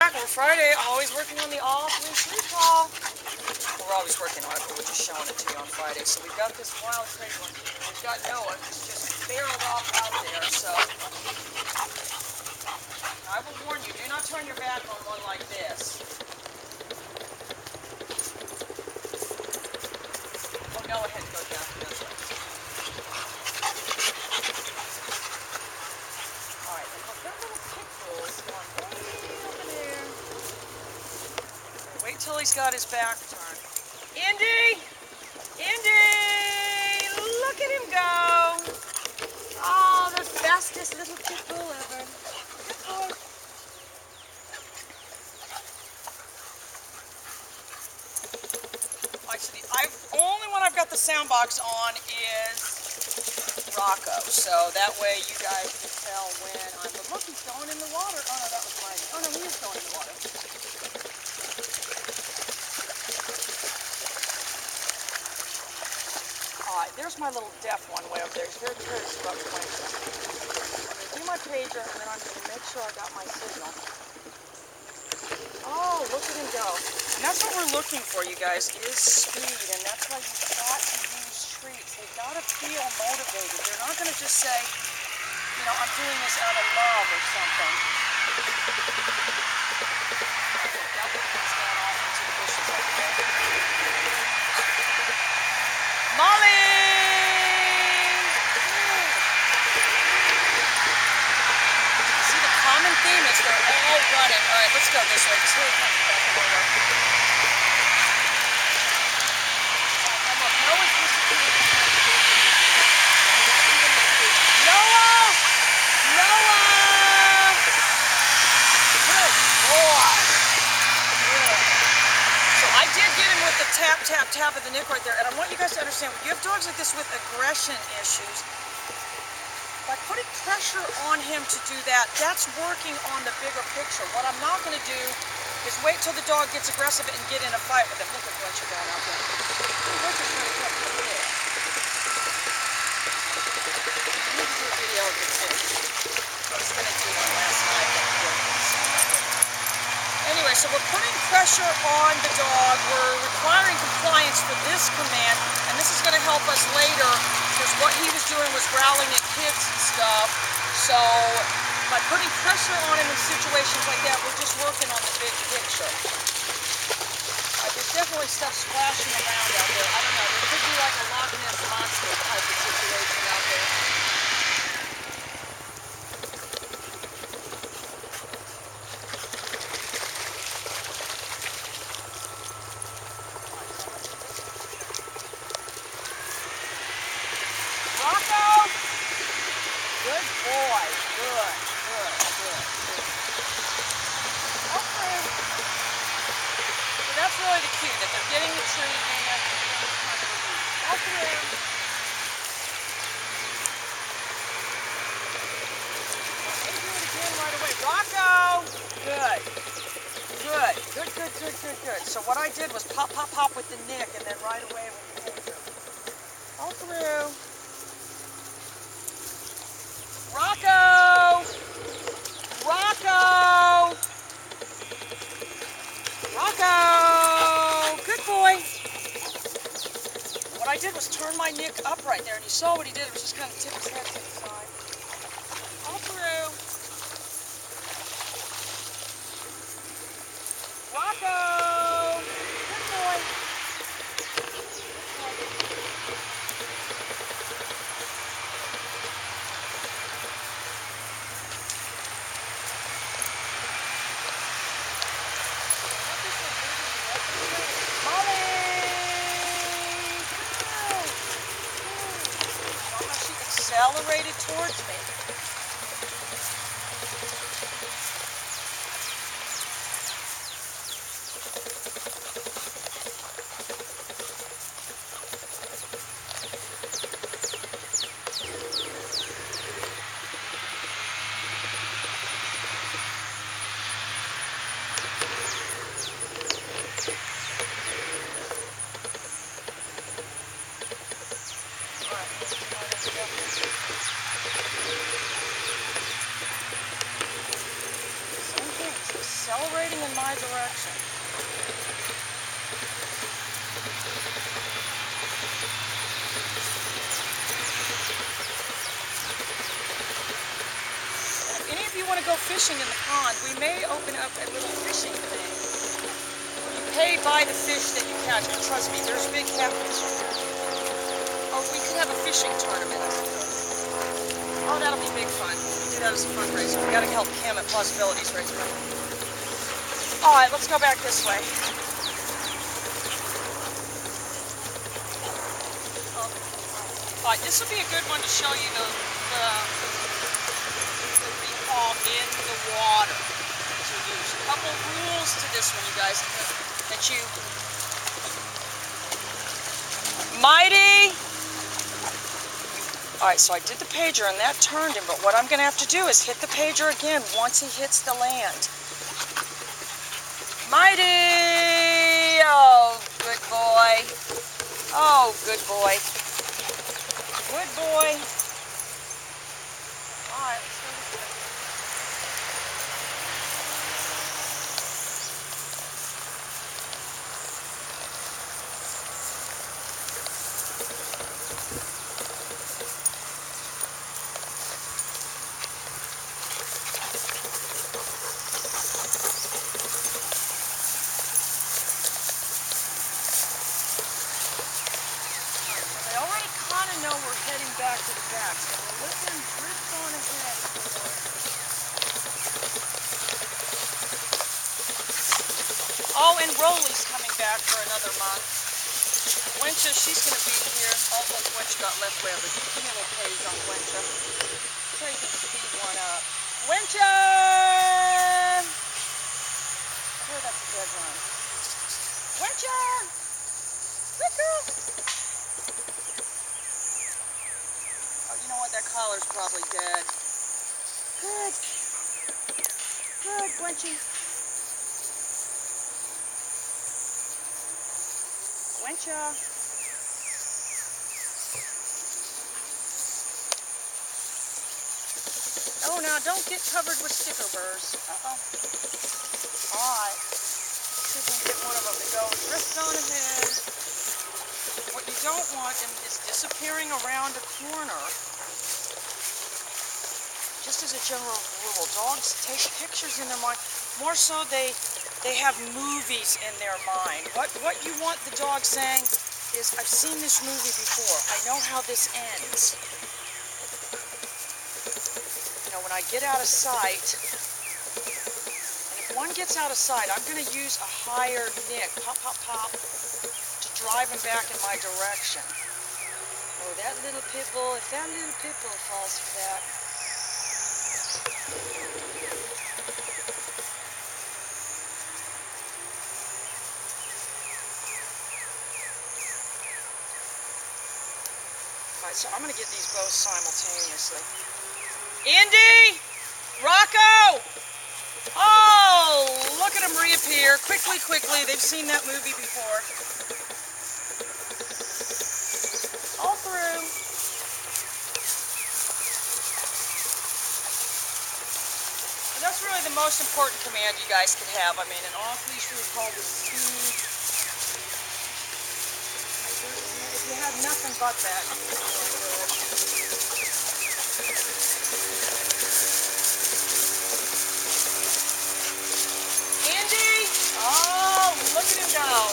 We're Friday, always working on the off-leash recall. We're always working on it, but we're just showing it to you on Friday. So we've got this wild crazy one. We've got Noah who's just barreled off out there. So I will warn you, do not turn your back on one like this. Oh, Noah had to go down to this way. All right, and look, that little pit bull is going way over there. Wait till he's got his back turned. Indy! Indy! Look at him go! Oh, the fastest little pit bull ever. Good boy. Actually, the only one I've got the sound box on is Rocco, so that way you guys can tell when I'm. But look, he's going in the water. Oh no, that was mine. Oh no, he is going in the water. There's my little deaf one way over there. He's very curious about the plane. I'm going to do my pager, and then I'm going to make sure I got my signal. Oh, look at him go. And that's what we're looking for, you guys, is speed. And that's why you've got to use treats. They've got to feel motivated. They're not going to just say, you know, I'm doing this out of love or something. That one comes down off into the bushes over there. Molly! See, the common theme is they're all running. All right, let's go this way. Just really come back over. And look, Noah's disappeared. Noah! Noah! Good boy. Good. So I did get him with the tap, tap, tap of the nick right there. And I want you guys to understand, when you have dogs like this with aggression issues, by putting pressure on him to do that, that's working on the bigger picture. What I'm not going to do is wait till the dog gets aggressive and get in a fight with him. Look at Blanchard down out there. Blanchard's really good. Look at there. I need to do a video of it too. I was going to do one last night. Anyway, so we're putting pressure on the dog. We're requiring compliance for this command, and this is going to help us later, because what he was doing was growling at kids and stuff. So by putting pressure on him in situations like that, we're just working on the big picture. There's definitely stuff splashing around out there. I don't know. There could be like a Loch Ness monster type of situation out there. Rocco! Good boy. Good, good, good, good. Okay. So that's really the key, that they're getting the treat and that they're getting kind of the lead. Okay. Let me do it again right away. Rocco! Good. Good. Good, good, good, good, good. So what I did was pop, pop, pop with the nick and then right away with the taser. All through. Rocco! Rocco! Rocco! Good boy. What I did was turn my nick up right there, and you saw what he did. It was just kind of tip his head to the side. All through. Rocco! Good boy. Accelerated towards me. All right. heading in my direction. And if any of you want to go fishing in the pond, we may open up a little fishing thing. You pay by the fish that you catch, and trust me, there's big catfish in there. Or we could have a fishing tournament. Oh, that'll be big fun. We do that as a fundraiser. We gotta help Kim at Possibilities raise money. All right, let's go back this way. All right, this will be a good one to show you the fall in the water. So there's a couple rules to this one, you guys, that you mighty. All right, so I did the pager and that turned him, but what I'm gonna have to do is hit the pager again once he hits the land. Mighty! Oh, good boy. Oh, good boy. Good boy. All right, let's go this way. Know we're heading back to the back, so we'll let them drift on ahead. Oh, and Rolly's coming back for another month. Wincha, she's going to be here. Oh, look, Wincha got left way over. Give me a little page on Wincha. So you can speed one up. Wincha! I heard that's a dead run. Wincha! Good girl! You know what, that collar's probably dead. Good. Good, Winchy. Wincha. Oh, now don't get covered with sticker burrs. Uh-oh. All right. See if we can get one of them to go drift on ahead. What you don't want is disappearing around a corner. Just as a general rule, dogs take pictures in their mind. More so, they have movies in their mind. What you want the dog saying is, I've seen this movie before. I know how this ends. You know, when I get out of sight, and if one gets out of sight, I'm going to use a higher nick, pop, pop, pop, to drive him back in my direction. Oh, that little pit bull, if that little pit bull falls for that. Alright, so I'm going to get these both simultaneously. Indy! Rocco! Oh, look at them reappear. Quickly, quickly. They've seen that movie before. All through. And that's really the most important command you guys can have. I mean, an off-leash we would call this speed. If you have nothing but that, you can really do it. Andy! Oh, look at him go.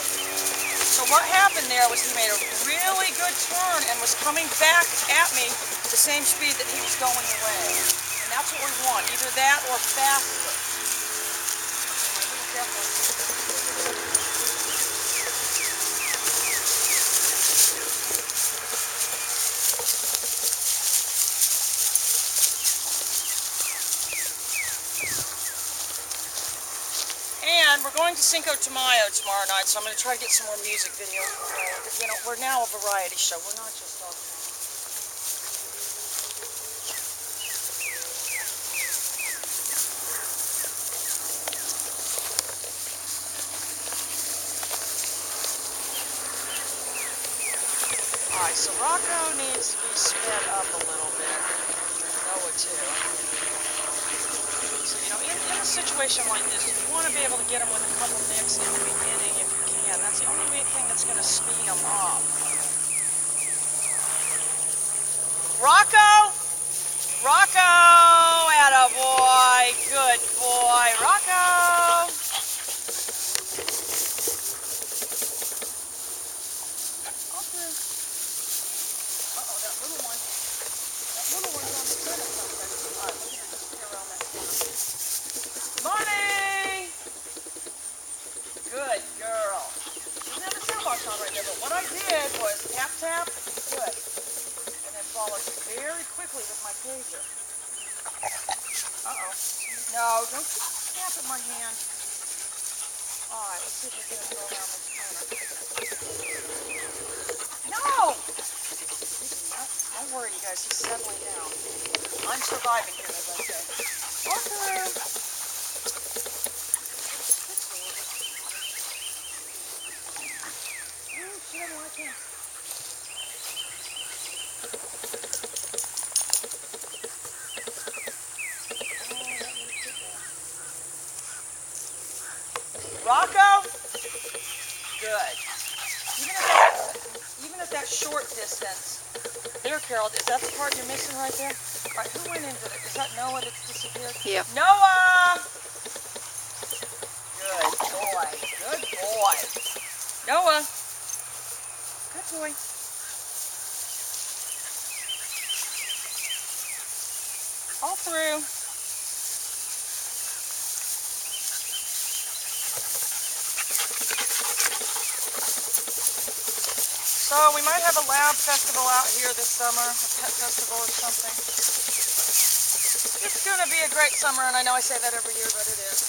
So what happened there was he made a really good turn and was coming back at me the same speed that he was going away. And that's what we want, either that or faster. And we're going to Cinco de Mayo tomorrow night, so I'm going to try to get some more music videos. You know, we're now a variety show. We're not just Dogtra. Alright, so Rocco needs to be sped up a little bit. Noah too. So, you know, in a situation like this, you want to be able to get them with a couple nicks in the beginning if you can. That's the only thing that's going to speed them up. Rocco! Rocco! Attaboy! Good boy! Rocco! Uh-oh, that little one. That little one's on the front of something. All right, look at her disappear around that corner. Money! Good girl. She doesn't have the sound box on right there, but what I did was tap, tap, good. And then followed very quickly with my pager. Uh-oh. No, don't tap at my hand. All right, let's see if we can go around this corner. No! Don't worry, you guys. He's settling down. I'm surviving here, as I say. Arthur! Oh, she doesn't like him. Rocco? Good. Even at that short distance. There, Carol, is that the part you're missing right there? All right, who went into it? Is that Noah that's disappeared? Yeah. Noah! Good boy. Good boy. Noah. Good boy. All through. So we might have a lab festival out here this summer, a pet festival or something. It's going to be a great summer, and I know I say that every year, but it is.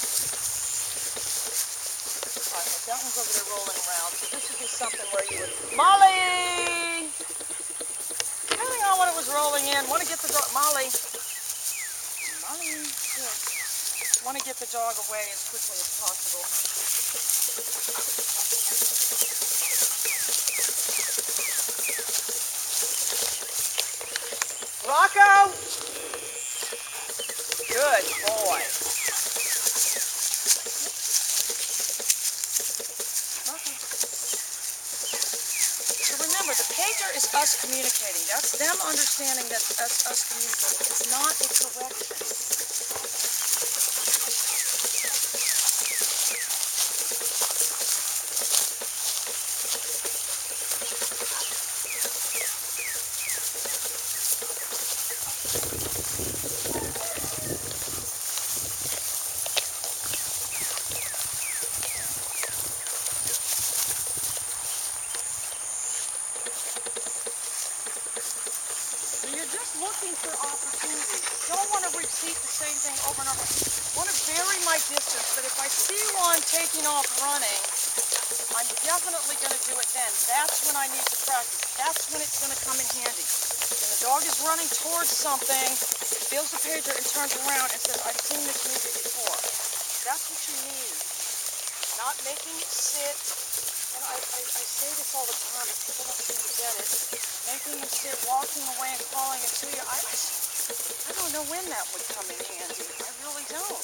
All right, well, that one's over there rolling around, so this would be something where you would... Molly! Depending on what it was rolling in, want to get the dog... Molly! Molly, good. Want to get the dog away as quickly as possible. Rocco! Good boy. Rocco. So remember, the pager is us communicating. That's them understanding that that's us communicating. It's not a correction. Looking for opportunities. Don't want to repeat the same thing over and over. Want to vary my distance, but if I see one taking off running, I'm definitely going to do it then. That's when I need to practice. That's when it's going to come in handy. When the dog is running towards something, feels the pager and turns around and says, I've seen this movie before. That's what you need. Not making it sit. And I say this all the time, but people don't seem to get it. Making him sit, walking away and calling it to you. I don't know when that would come in handy. I really don't.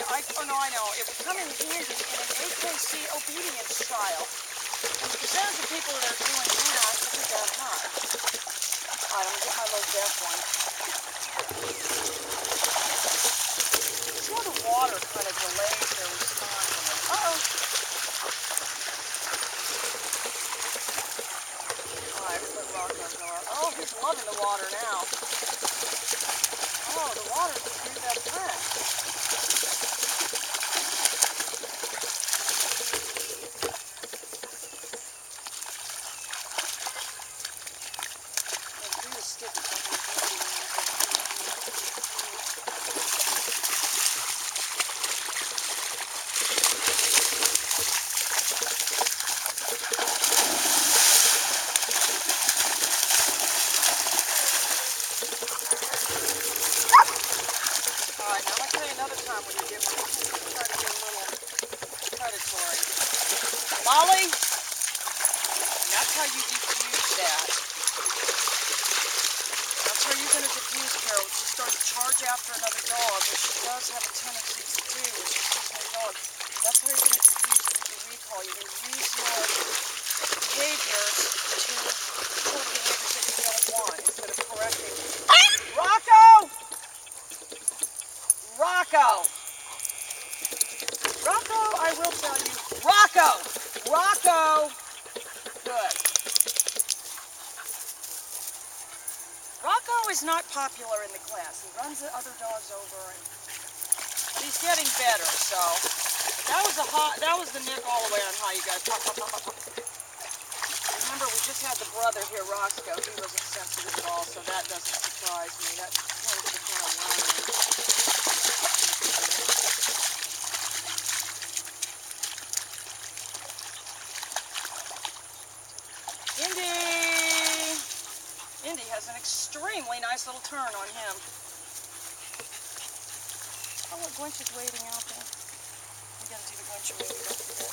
Oh no, I know. It would come in handy in an AKC obedience trial. And the percentage of people that are doing that isn't that high. Alright, I'm going to get my little deaf one. Sort of water kind of delays their response. Uh-oh. Oh, he's loving the water now. Oh, the water's his best friend. Molly, that's how you diffuse that. That's how you're going to diffuse, Carol. Just start charging. charge after another dog, which she does have a tendency to do when she sees another dog. That's how you're going to use it with the recall. You're going to use your behaviors to pull behaviors that you don't want instead of correcting. Rocco! Rocco! Rocco, I will tell you. Rocco! Rocco! Good. Rocco is not popular in the class. He runs the other dogs over, but he's getting better. So that was the nick all the way on high, you guys. Pop, pop, pop, pop, pop. Remember, we just had the brother here, Roscoe. He wasn't sensitive at all, so that doesn't surprise me. That tends to kind of run. Indy has an extremely nice little turn on him. Oh, look, Gwench is waiting out there. We gotta do the Gwench waiting, don't forget.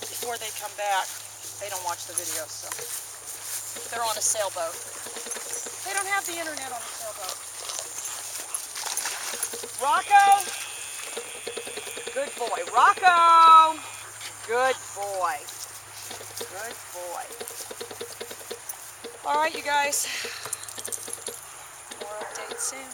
Before they come back, they don't watch the videos, so. They're on a sailboat. They don't have the internet on the sailboat. Rocco! Good boy. Rocco! Good boy. Good boy. All right, you guys. More updates soon.